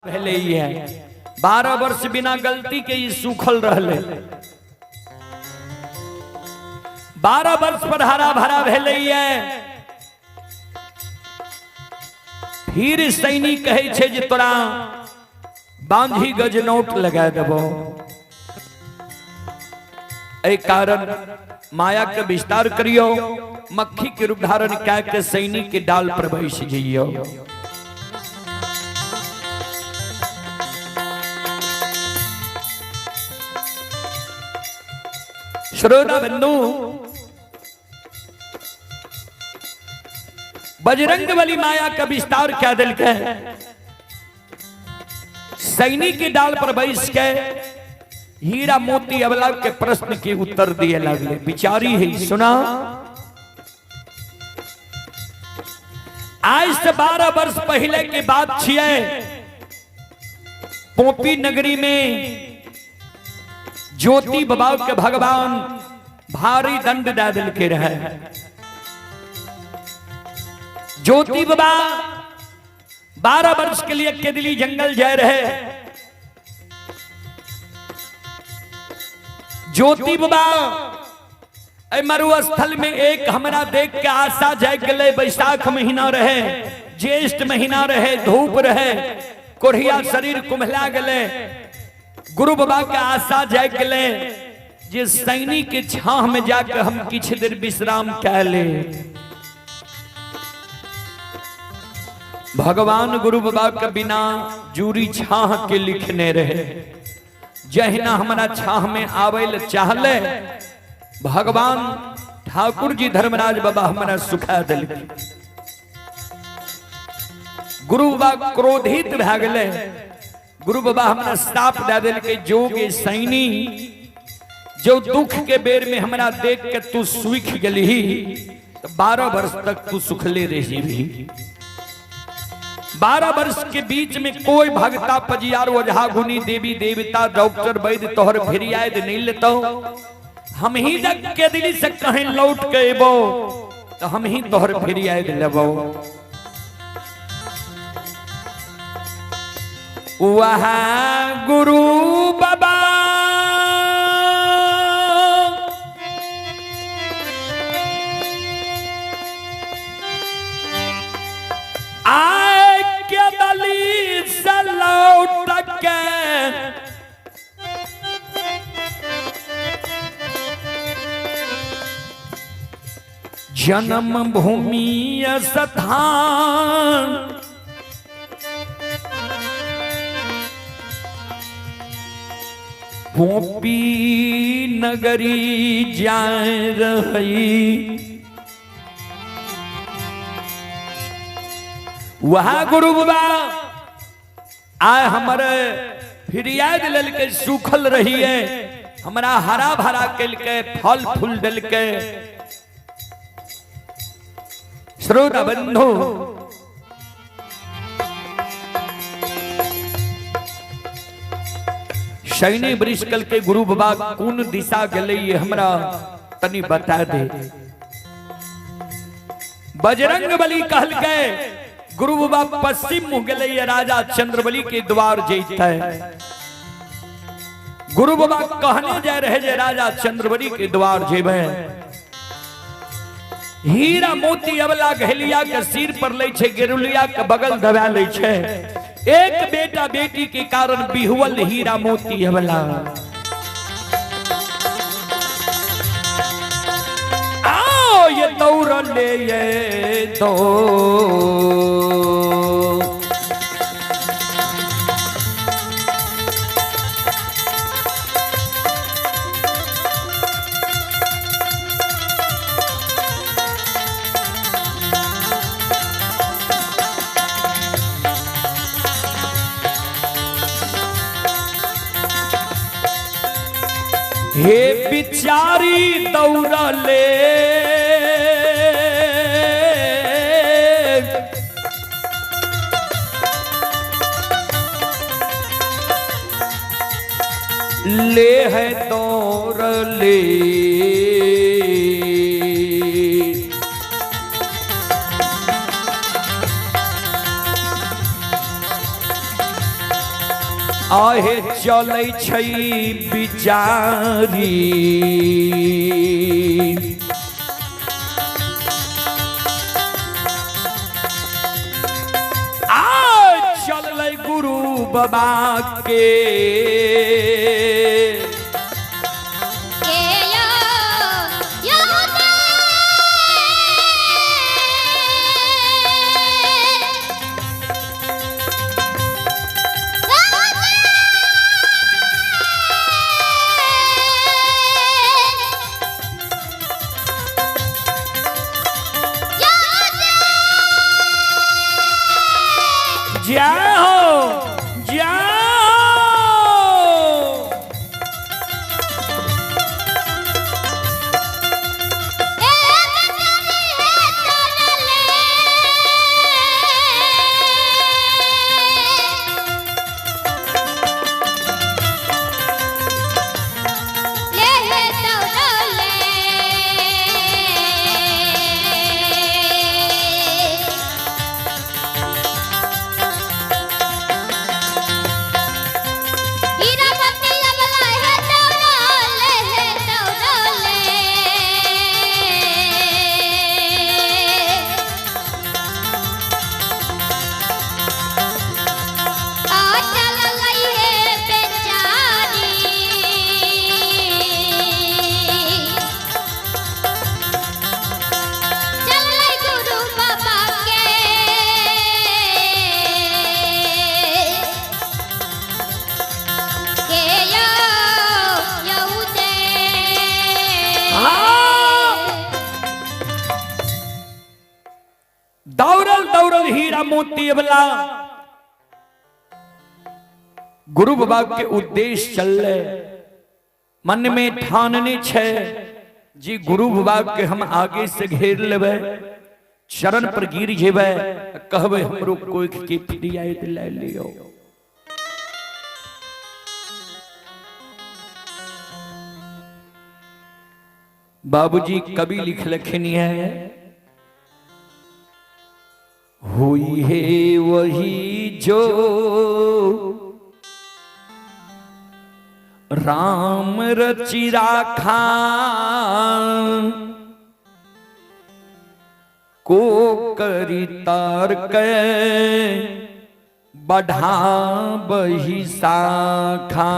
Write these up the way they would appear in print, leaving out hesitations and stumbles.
पहले ही है 12 वर्ष बिना गलती के ही सूखल रहले 12 वर्ष पर हरा भरा भेले है। फिर सैनिक कहे छे जे तोरा बांधी गज नोट लगा देबो। ए कारण माया के विस्तार करियो, मक्खी के रूप धारण क्या के सैनिक के डाल पर बैठ जइयो। श्रोता बंधु, बजरंग बली माया का विस्तार क्या दिल के सैनिक के डाल पर बैठ के हीरा मोती अबला के प्रश्न के उत्तर दिए लगले। बिचारी है सुना, आज से 12 वर्ष पहले की बात छिए। पोपी नगरी में ज्योति बाबा के भगवान भारी दंड दे दिल के रहे। ज्योति बाबा 12 वर्ष के लिए केदली जंगल जाए रहे। ज्योति बाबा मरुस्थल में एक हमरा देख के आशा जाग गए। बैसाख महीना रहे, ज्येष्ठ महीना रहे, धूप रहे, कोढ़िया शरीर कुम्हला गले। गुरु बाबा के आशा जाग गए जे सैनिक के छाह में जाकर हम किछ देर विश्राम कै ले। भगवान गुरु बाबा के बिना जूरी छाह के लिखने रहे। जहिना हमारा छाह में आवेल चाहले भगवान ठाकुर जी धर्मराज बाबा हमारा सुखा दिल। गुरु बाबा क्रोधित भ गए। गुरु बाबा हमारा साफ दे दिल के जोगे सैनी जो दुख के बेर में हमारा देख के तू सुख गली तो 12 वर्ष तक तू सुखले रही। 12 वर्ष के बीच में कोई भगता पजियार ओझा गुनी देवी देवता डॉक्टर वैद्य तोहर फिरियाद नहीं लेता। हम ही जग के दिली से कहीं लौट के एबो तो हम ही तोहर फिरियाद लेबो। वहाँ गुरु बाबा आए के दली से लौट के जन्म भूमि स्थान पोपी नगरी जाए रही। वहाँ गुरु बाबा आए हमारे फिरियाद लल के सूखल रही है। हमारा हरा भरा कल के फल फूल डल के। श्रोता बंधु, शैनी वृषकल के गुरु बाबा कौन दिशा गले हमरा तनी बता दे। बजरंग बली कहल गए गुरु बाबा पश्चिम मुँह गले राजा चंद्रबली के द्वार जैते। गुरु बाबा कहने जा रहे जे राजा चंद्रबली के द्वार जेबे। हीरा मोती अबला घलिया के सिर पर ले छे, गेरुलिया के बगल दबा ले छे। एक बेटा बेटी के कारण बिहुअल हीरा मोती अबला। आओ ये दौड़ ले ये तो हे बिचारी दौड़ ले ले है दौड़ ले। आहे चलै छै बिचारी चल गुरु बाबा के हीरा मोती वाला गुरु बाबा के उद्देश्य चल मन में ठानने छे जी गुरु बाबा के हम आगे से घेर लेबे चरण पर गिर जेबे कहबे हमरो कोई के फिरियात ले लियो। बाबूजी कवि लिख लखिन है हुई है वही जो राम रचि राखा को करी तार के बढ़ा बही शाखा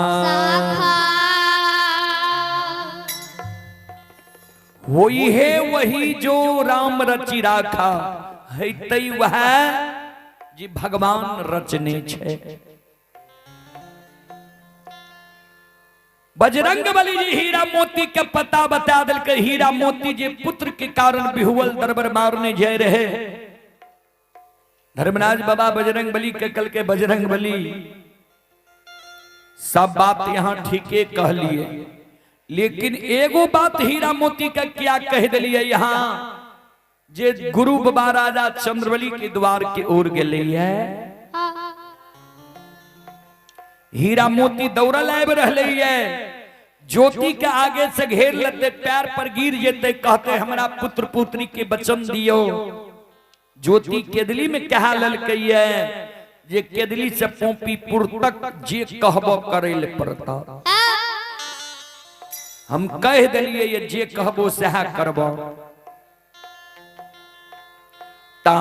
हुई है वही जो राम रचि राखा है तई वह जी भगवान रचने छे। बजरंग बली जी हीरा मोती के पता बता दिल के हीरा मोती जी पुत्र के कारण बिहुवल दरबार मारने जा रहे। धर्मराज बाबा बजरंग बली के कल के बजरंग बली सब बात यहाँ ठीके कह लिए, लेकिन एगो बात हीरा मोती का क्या कह दिलिए यहाँ जे गुरु बाबा राजा चंद्रबली के द्वार के ओर गए है। हीरा मोती दौड़ा लाइब रहे है, ज्योति के आगे से घेर लेते पैर पर गिर जेते कहते हमरा पुत्र पुत्री के वचन दियो। ज्योति केदली में कहा ललकई है जे केदली से पोपीपुर तक जे कहबो करे ले पड़ता। हम कह दिलिए ये जे कहबो सह करबो। ता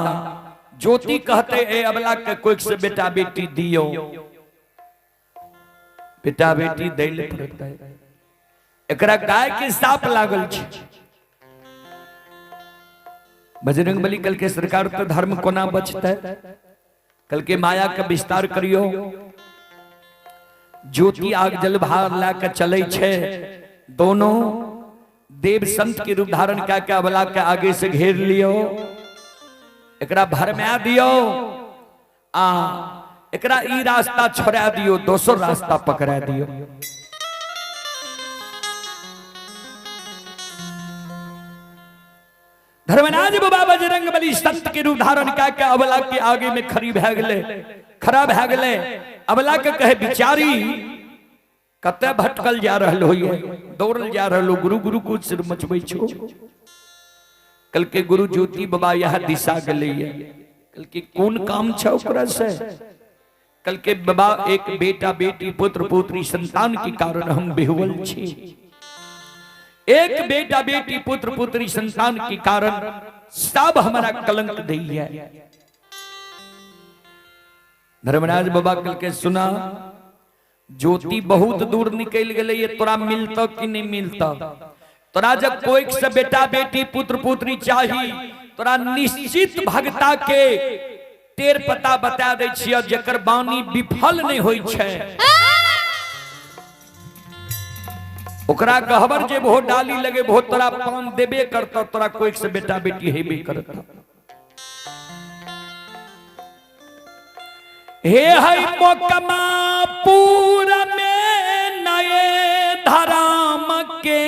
ज्योति कहते ए अबला के कोई से बेटा बेटी दियो, बेटा बेटी दे ले पड़ता है। एकरा गाय के साप लागल छे। बजरंग बली कल के सरकार तो धर्म कोना बचता है, कल के माया का विस्तार करियो। ज्योति आग जल भार ला के चले छे, दोनों देव संत के रूप धारण का के अबला के आगे से घेर लियो। एकरा भरमा दियो एकरा ई रास्ता छोड़ा दियो, दोसर रास्ता पकड़ा दियो। धर्मराज बाबा बजरंग बली संत के रूप धारण का के अबला के आगे में खड़ी भै गेले, खड़ा भै गेले। अबला के कहे बिचारी कते भटकल जा रहल होइए, दौड़ल जा रहल हो, गुरु गुरु को सिर मचबै छो। कल के गुरु ज्योति बाबा यह दिशा गेले, कल के कौन काम छ ओकरा से। कल के बाबा एक बेटा बेटी पुत्र पुत्री संतान के कारण हम बेहुल छी। एक बेटा बेटी पुत्र पुत्री संतान के कारण सब हमारा कलंक दी है। धर्मराज बाबा कल के सुना ज्योति बहुत दूर निकल गए, ये तोरा मिलता कि नहीं मिलता। तोरा जब कोई से बेटा बेटी पुत्र पुत्री चाहिए तोरा निश्चित भगता के तेर पता बता दे छियै जकर बानी विफल नहीं होई छै। ओकरा गहबर जे बहुत डाली लगे बहुत तोरा पान देबे करता, तोरा कोई से बेटा बेटी हेबे करता। हे हई मोकमा पूरा में नए धराम के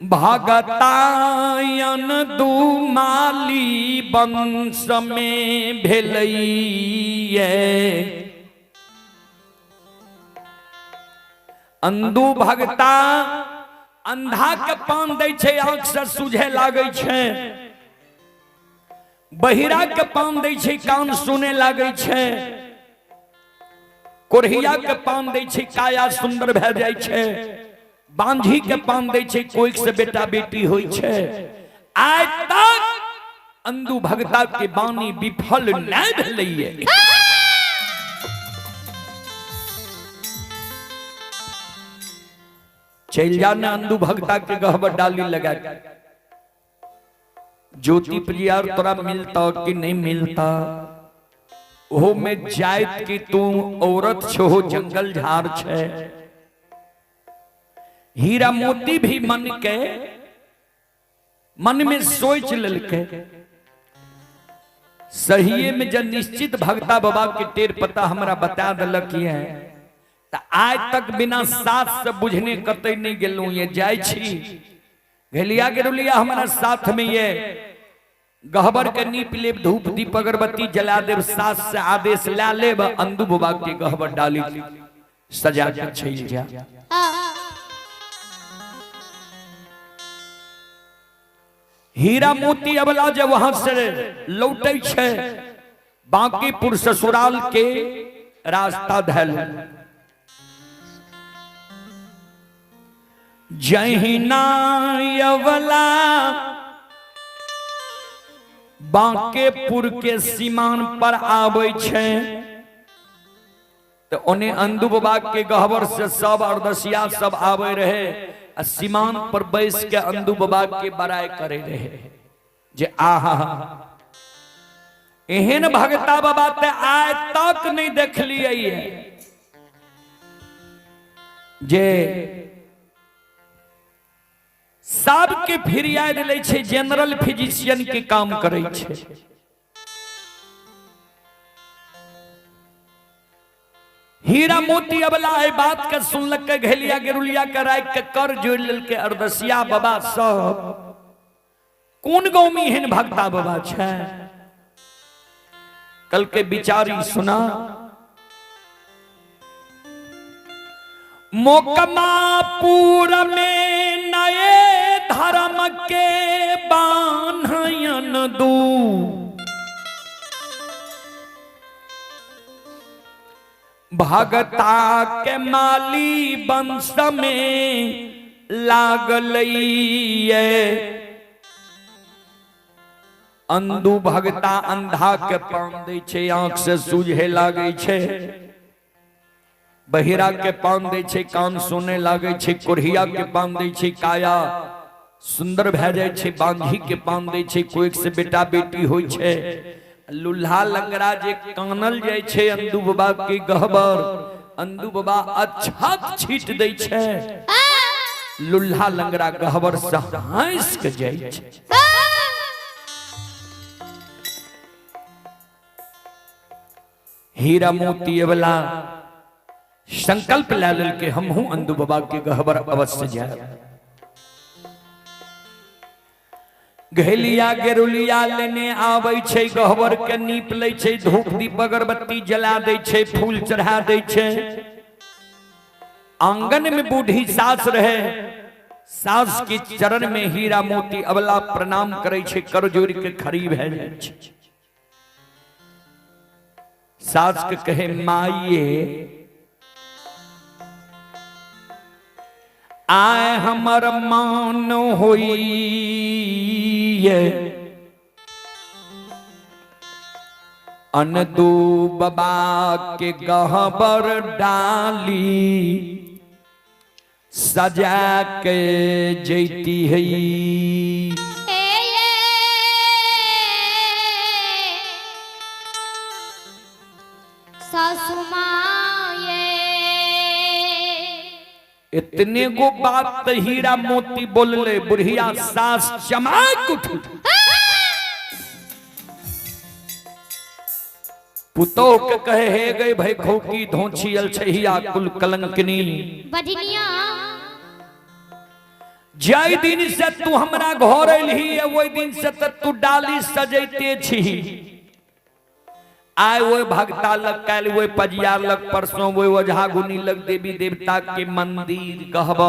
भगतायन दुमाली वंश में भेलैये। अंधु भगता अंधा के पान दै छै आंख से सूझे लागे छै, बहिरा के पान दै छै कान सुने लागे छै, कोढ़िया के पान दै छै काया सुंदर भए जाय छै, बांझी के पान दै छै कोई से बेटा बेटी होय छै। आज तक अंधु भगता के बानी विफल नहीं भेलैये। चल जाना अंधु भगता के गहबर डाली लगा ज्योति प्रियार तोरा मिलता कि नहीं मिलता। ओहो में जायत की तू औरत छो जंगल झाड़ छे। हीरा मोती भी मन में सोच ललके सही में जब निश्चित भगता बाबा के टेर पता हमरा बता दलक है तो आज तक बिना साथ से बुझने कतई नहीं गेलू। ये जाय छी घेलिया गेरुलिया हमारा साथ में ये गहबर के नीप लेब धूप दीप अगरबत्ती जला देव साथ से आदेश ला लेब अंधु बाबा के गहबर डाली सजा के चल जा। हीरा मोती अबला जब वहां से लौटे छे बांकीपुर ससुराल के रास्ता धल जहिना यवला बांकेपुर के सीमान पर आवे छे तो उन्हें अंधु बाबा के गहबर से सब अरदसिया सब आवे रहे। सीमान पर बैस के अंधु बाबा के बड़ाई करे रहे जे आहा एहन भगता बाबा ते आज तक नहीं देख लिये जे सबके फिरियाद ले छे जनरल फिजिशियन के काम करे छे। हीरा मोती अबला है बात के सुनलक के घेलिया गेरुलिया के राय के कर जोड़ लेल के अरदसिया बाबा सब कौन गांव में हेन भगता बाबा छे। कल के बिचारी सुना मोकमापुर में नए धर्म के बान्हयन दू भगता के माली वंश में लागलैये। अंधु भगता अंधा के पान दै छे आंख से सूझे लागे छे, बहिरा के पान दै छे कान सुने लागे छे, कोढ़िया के पान दै छे काया सुंदर भए जाय छे, बांझी के पान दै छे कोई से बेटा बेटी होय छे। लुल्हा लंगड़ा जे कानल जाय छे अंधु बाबा के गहबर अंधु बाबा अच्छा छीट दै छे, लुल्हा लंगड़ा गहबर से हंस के जाय छे। हीरा मोती वाला संकल्प ले लेल के हम हूं अंधु बाबा के गहबर अवश्य जाए। घेलिया गेरुलिया लेने आवे छे गहबर के नीप ले छे, धूप दीप अगरबत्ती जला दे छे, फूल चढ़ा दे छे। आंगन में बूढ़ी सास रहे, सास के चरण में हीरा मोती अबला प्रणाम करे छे, कर जोड़ के खड़ी भै जाय छे। सास के कहे माये आय हमर मान होई अनदू बाबा के गहबर डाली सजा के जैती है। इतने गो बात हीरा मोती बोल ले, बुढ़िया सास चमाक उठ। पुतो के कहे हे गए भाई खोकी धोची अलछहिया कुल कलंकनी बजनिया। जय दिन से तू हमरा घर अइलही है, वही दिन से तू डाली सजैते छी। आय वो भक्ता लग, कैल वो पजियार लग, परसों वो ओझा गुनी लग, देवी देवता के मंदिर कहब।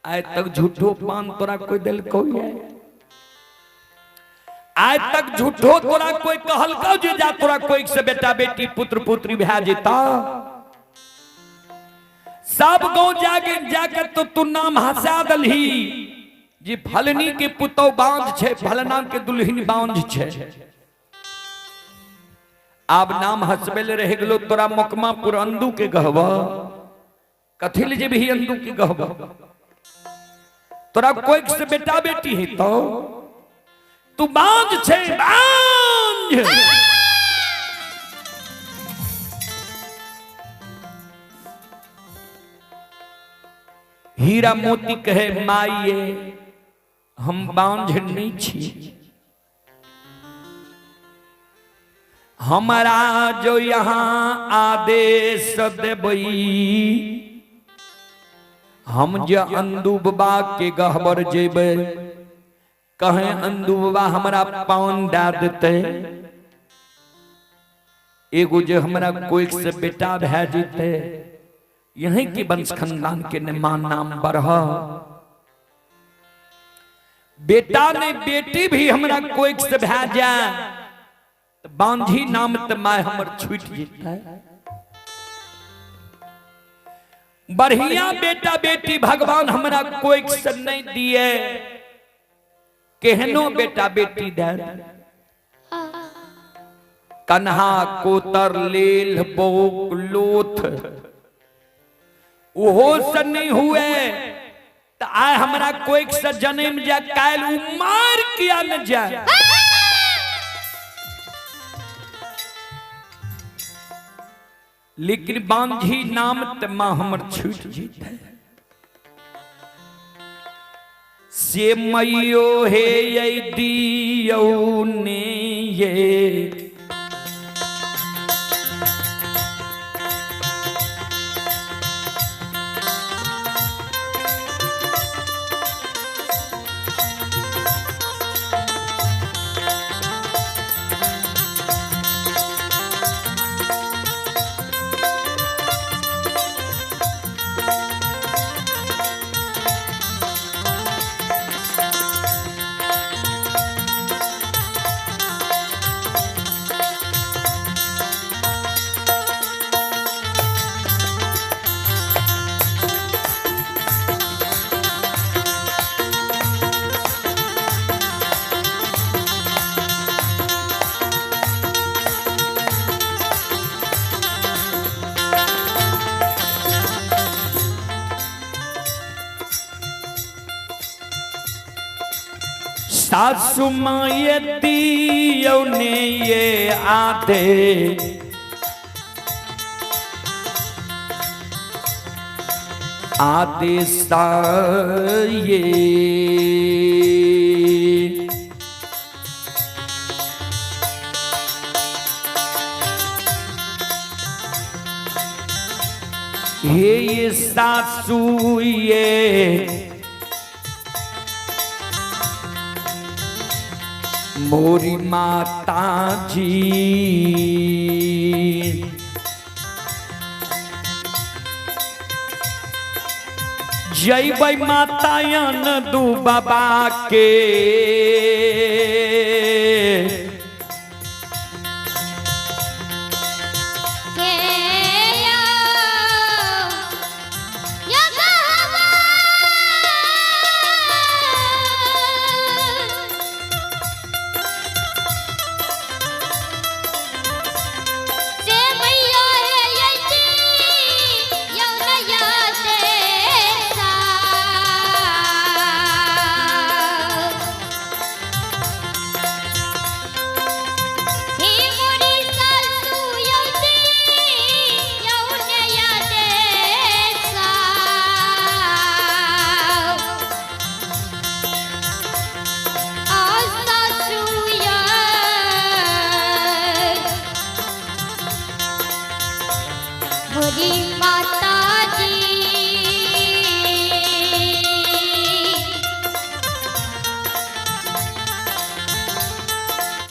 आय तक झूठो पान तोरा कोई दिल कोई है? आज तक झूठो तोरा कोई कहल का जे जा तोरा कोई से बेटा बेटी पुत्र पुत्री भै जेता? सब गांव जाके तो तू नाम हंसा दलही जी फलनी के पुतौ बांझ छे, फलना के दुल्हन बांझ छे। आब नाम हंसबेल रह गेलो तोरा मकमापुर अंदू के गहवा, कथिल जे भी अंदू के गहवा। तोरा कोई से बेटा बेटी है तो तू बांझ छे, बांझ। हीरा मोती कहे माये हम बांझ नहीं छी, हमारा जो यहाँ आदेश देबई, हम जो अंदू बाबा के गहबर जेबे, कहें अंदू बाबा हमारा पान डाल देते, एगो जो हमारा कोई से बेटा भै जेते, यहीं के वंश खानदान के मान नाम बढ़। बेटा ने बेटी भी हमारा कोई से भै जाए, बांझी नाम त माय हमर छूट जेता। बढ़िया बेटा बेटी भगवान हमरा कोई से नहीं दिए, केहनो बेटा बेटी दे। कन्हा कोतर लेल बोक लोथ ओहो से नहीं हुए, तो आय हमरा कोई से जन्म जा, काल उमार किया न जाए। लेकिन बांझी नाम त मां हमर छूट जीत। से मैयो हे ये दियो ने ये, सासु माँ ये दियो ने ये आधे, आदेश ये ये सासु ये मोरी माता जी, जय मातायन दू बाबा के